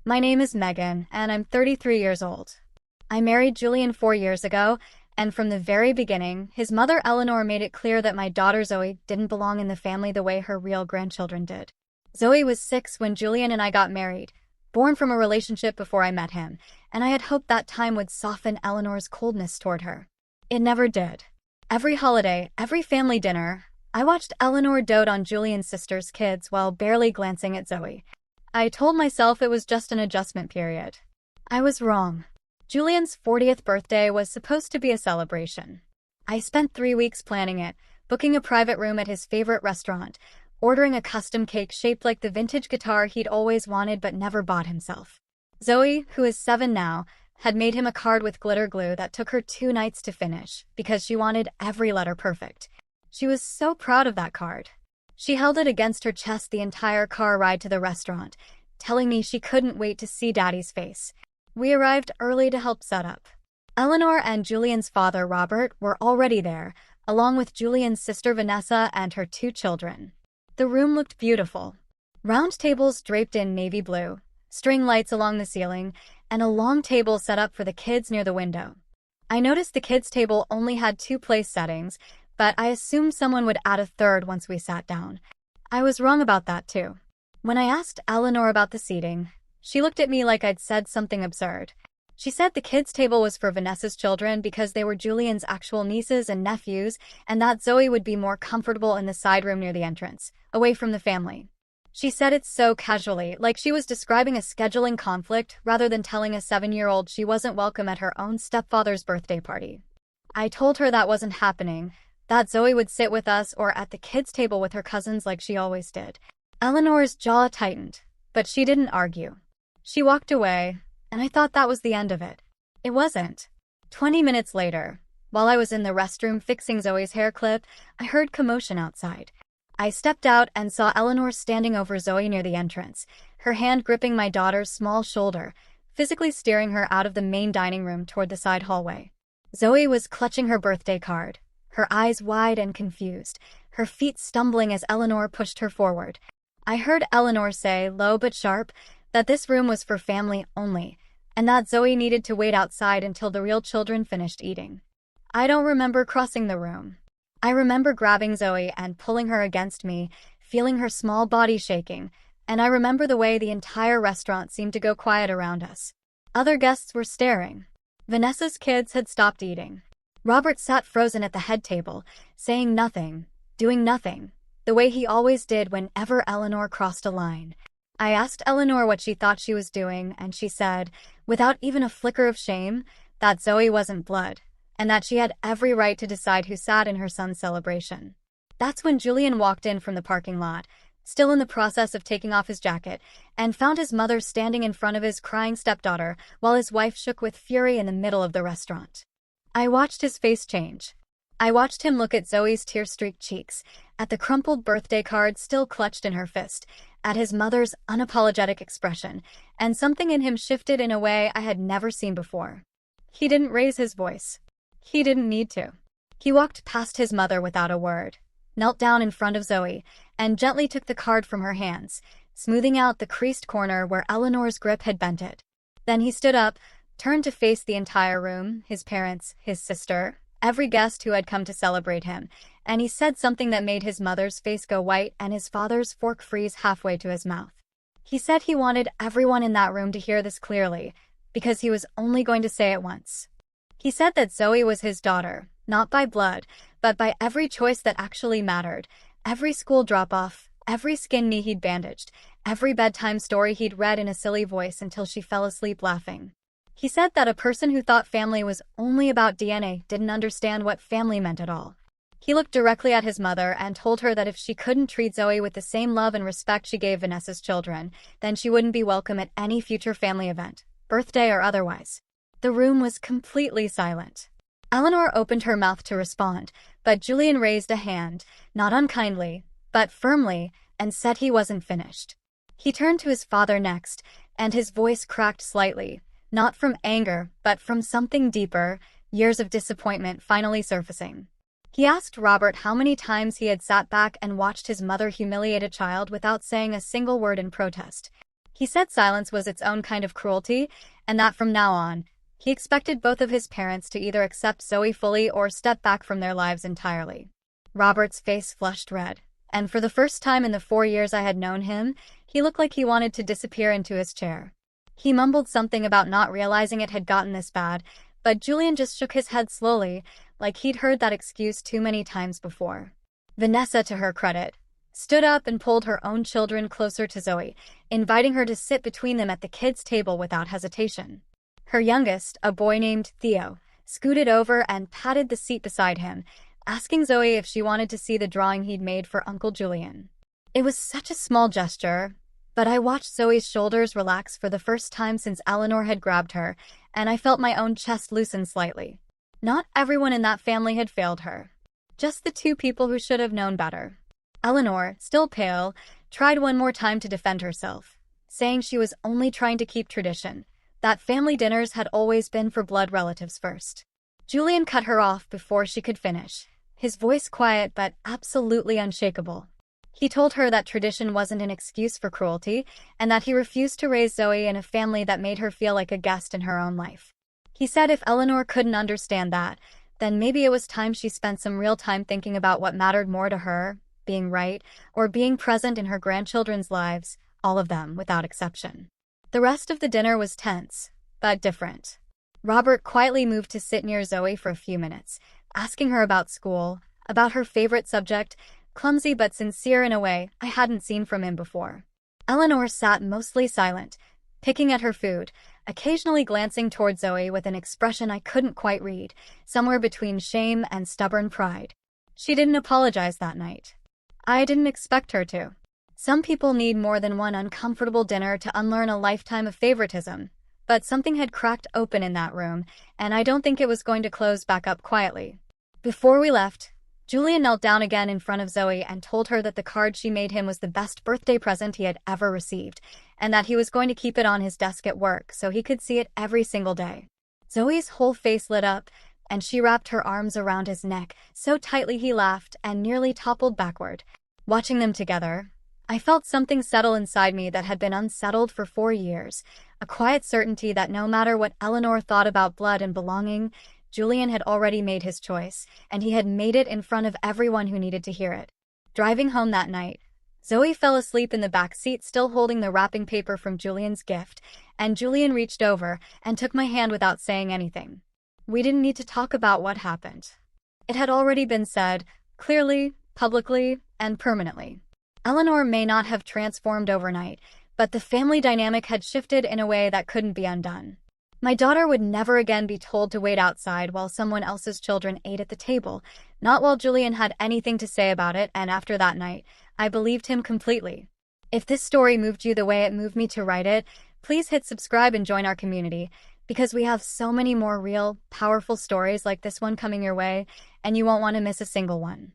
My name is Megan, and I'm 33 years old. I married Julian 4 years ago, and from the very beginning, his mother Eleanor made it clear that my daughter Zoe didn't belong in the family the way her real grandchildren did. Zoe was 6 when Julian and I got married, born from a relationship before I met him, and I had hoped that time would soften Eleanor's coldness toward her. It never did. Every holiday, every family dinner, I watched Eleanor dote on Julian's sister's kids while barely glancing at Zoe. I told myself it was just an adjustment period. I was wrong. Julian's 40th birthday was supposed to be a celebration. I spent 3 weeks planning it, booking a private room at his favorite restaurant, ordering a custom cake shaped like the vintage guitar he'd always wanted but never bought himself. Zoe, who is 7 now, had made him a card with glitter glue that took her 2 nights to finish because she wanted every letter perfect. She was so proud of that card. She held it against her chest the entire car ride to the restaurant, telling me she couldn't wait to see Daddy's face. We arrived early to help set up. Eleanor and Julian's father, Robert, were already there, along with Julian's sister Vanessa and her 2 children. The room looked beautiful. Round tables draped in navy blue, string lights along the ceiling, and a long table set up for the kids near the window. I noticed the kids' table only had 2 place settings, but I assumed someone would add a third once we sat down. I was wrong about that too. When I asked Eleanor about the seating, she looked at me like I'd said something absurd. She said the kids' table was for Vanessa's children because they were Julian's actual nieces and nephews, and that Zoe would be more comfortable in the side room near the entrance, away from the family. She said it so casually, like she was describing a scheduling conflict rather than telling a 7-year-old she wasn't welcome at her own stepfather's birthday party. I told her that wasn't happening, that Zoe would sit with us or at the kids' table with her cousins like she always did. Eleanor's jaw tightened, but she didn't argue. She walked away, and I thought that was the end of it. It wasn't. 20 minutes later, while I was in the restroom fixing Zoe's hair clip, I heard commotion outside. I stepped out and saw Eleanor standing over Zoe near the entrance, her hand gripping my daughter's small shoulder, physically steering her out of the main dining room toward the side hallway. Zoe was clutching her birthday card, her eyes wide and confused, her feet stumbling as Eleanor pushed her forward. I heard Eleanor say, low but sharp, that this room was for family only, and that Zoe needed to wait outside until the real children finished eating. I don't remember crossing the room. I remember grabbing Zoe and pulling her against me, feeling her small body shaking, and I remember the way the entire restaurant seemed to go quiet around us. Other guests were staring. Vanessa's kids had stopped eating. Robert sat frozen at the head table, saying nothing, doing nothing, the way he always did whenever Eleanor crossed a line. I asked Eleanor what she thought she was doing, and she said, without even a flicker of shame, that Zoe wasn't blood, and that she had every right to decide who sat in her son's celebration. That's when Julian walked in from the parking lot, still in the process of taking off his jacket, and found his mother standing in front of his crying stepdaughter while his wife shook with fury in the middle of the restaurant. I watched his face change. I watched him look at Zoe's tear-streaked cheeks, at the crumpled birthday card still clutched in her fist, at his mother's unapologetic expression, and something in him shifted in a way I had never seen before. He didn't raise his voice. He didn't need to. He walked past his mother without a word, knelt down in front of Zoe, and gently took the card from her hands, smoothing out the creased corner where Eleanor's grip had bent it. Then he stood up, turned to face the entire room, his parents, his sister, every guest who had come to celebrate him, and he said something that made his mother's face go white and his father's fork freeze halfway to his mouth. He said he wanted everyone in that room to hear this clearly, because he was only going to say it once. He said that Zoe was his daughter, not by blood, but by every choice that actually mattered, every school drop-off, every skin knee he'd bandaged, every bedtime story he'd read in a silly voice until she fell asleep laughing. He said that a person who thought family was only about DNA didn't understand what family meant at all. He looked directly at his mother and told her that if she couldn't treat Zoe with the same love and respect she gave Vanessa's children, then she wouldn't be welcome at any future family event, birthday or otherwise. The room was completely silent. Eleanor opened her mouth to respond, but Julian raised a hand, not unkindly, but firmly, and said he wasn't finished. He turned to his father next, and his voice cracked slightly, not from anger, but from something deeper, years of disappointment finally surfacing. He asked Robert how many times he had sat back and watched his mother humiliate a child without saying a single word in protest. He said silence was its own kind of cruelty, and that from now on, he expected both of his parents to either accept Zoe fully or step back from their lives entirely. Robert's face flushed red, and for the first time in the 4 years I had known him, he looked like he wanted to disappear into his chair. He mumbled something about not realizing it had gotten this bad, but Julian just shook his head slowly, like he'd heard that excuse too many times before. Vanessa, to her credit, stood up and pulled her own children closer to Zoe, inviting her to sit between them at the kids' table without hesitation. Her youngest, a boy named Theo, scooted over and patted the seat beside him, asking Zoe if she wanted to see the drawing he'd made for Uncle Julian. It was such a small gesture, but I watched Zoe's shoulders relax for the first time since Eleanor had grabbed her, and I felt my own chest loosen slightly. Not everyone in that family had failed her. Just the two people who should have known better. Eleanor, still pale, tried one more time to defend herself, saying she was only trying to keep tradition, that family dinners had always been for blood relatives first. Julian cut her off before she could finish, his voice quiet but absolutely unshakable. He told her that tradition wasn't an excuse for cruelty, and that he refused to raise Zoe in a family that made her feel like a guest in her own life. He said if Eleanor couldn't understand that, then maybe it was time she spent some real time thinking about what mattered more to her, being right, or being present in her grandchildren's lives, all of them without exception. The rest of the dinner was tense, but different. Robert quietly moved to sit near Zoe for a few minutes, asking her about school, about her favorite subject, clumsy but sincere in a way I hadn't seen from him before. Eleanor sat mostly silent, picking at her food, occasionally glancing toward Zoe with an expression I couldn't quite read, somewhere between shame and stubborn pride. She didn't apologize that night. I didn't expect her to. Some people need more than one uncomfortable dinner to unlearn a lifetime of favoritism, but something had cracked open in that room, and I don't think it was going to close back up quietly. Before we left, Julian knelt down again in front of Zoe and told her that the card she made him was the best birthday present he had ever received, and that he was going to keep it on his desk at work so he could see it every single day. Zoe's whole face lit up, and she wrapped her arms around his neck so tightly he laughed and nearly toppled backward. Watching them together, I felt something settle inside me that had been unsettled for 4 years, a quiet certainty that no matter what Eleanor thought about blood and belonging, Julian had already made his choice, and he had made it in front of everyone who needed to hear it. Driving home that night, Zoe fell asleep in the back seat still holding the wrapping paper from Julian's gift, and Julian reached over and took my hand without saying anything. We didn't need to talk about what happened. It had already been said, clearly, publicly, and permanently. Eleanor may not have transformed overnight, but the family dynamic had shifted in a way that couldn't be undone. My daughter would never again be told to wait outside while someone else's children ate at the table, not while Julian had anything to say about it, and after that night, I believed him completely. If this story moved you the way it moved me to write it, please hit subscribe and join our community, because we have so many more real, powerful stories like this one coming your way, and you won't want to miss a single one.